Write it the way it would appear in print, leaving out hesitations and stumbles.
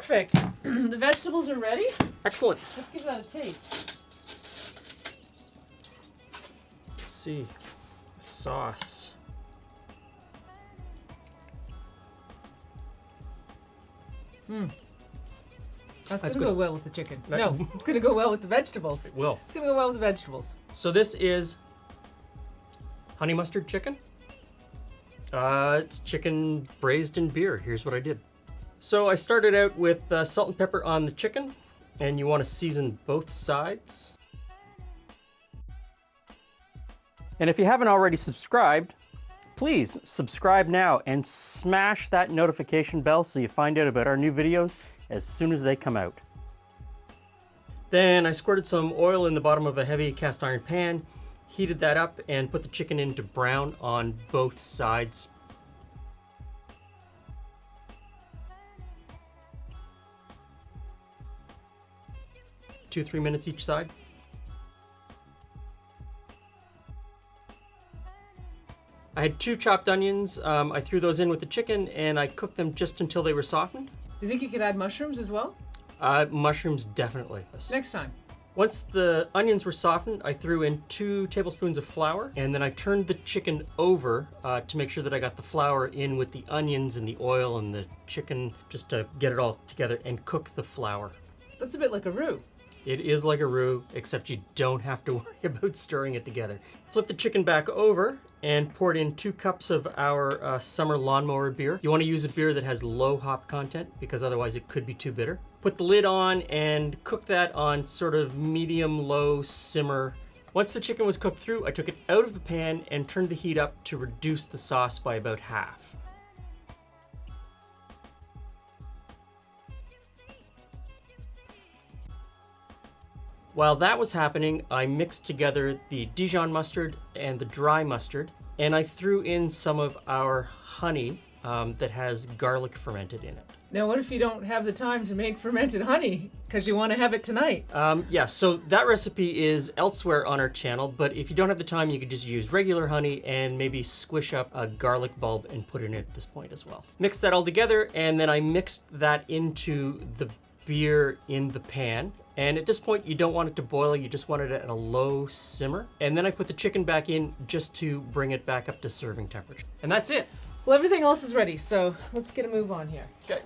Perfect. The vegetables are ready. Excellent. Let's give that a taste. Let's see. Sauce. That's That's gonna go good. well with the chicken. That- No, it's gonna go well with the vegetables. It will. It's gonna go well with the vegetables. So this is honey mustard chicken. It's chicken braised in beer. Here's what I did. So I started out with salt and pepper on the chicken, and you want to season both sides. And if you haven't already subscribed, please subscribe now and smash that notification bell so you find out about our new videos as soon as they come out. Then I squirted some oil in the bottom of a heavy cast iron pan, heated that up, and put the chicken into brown on both sides. Two, 3 minutes each side. I had 2 chopped onions. I threw those in with the chicken and I cooked them just until they were softened. Do you think you could add mushrooms as well? Mushrooms, definitely. Next time. Once the onions were softened, I threw in 2 tablespoons of flour, and then I turned the chicken over to make sure that I got the flour in with the onions and the oil and the chicken, just to get it all together, and cook the flour. That's a bit like a roux. It is like a roux, except you don't have to worry about stirring it together. Flip the chicken back over and poured in 2 cups of our summer lawnmower beer. You want to use a beer that has low hop content because otherwise it could be too bitter. Put the lid on and cook that on sort of medium-low simmer. Once the chicken was cooked through, I took it out of the pan and turned the heat up to reduce the sauce by about half. While that was happening, I mixed together the Dijon mustard and the dry mustard, and I threw in some of our honey that has garlic fermented in it. Now, what if you don't have the time to make fermented honey because you want to have it tonight? Yeah, so that recipe is elsewhere on our channel, but if you don't have the time, you could just use regular honey and maybe squish up a garlic bulb and put it in at this point as well. Mix that all together, and then I mixed that into the beer in the pan. And at this point, you don't want it to boil, you just want it at a low simmer. And then I put the chicken back in just to bring it back up to serving temperature. And that's it. Well, everything else is ready, so let's get a move on here. Okay.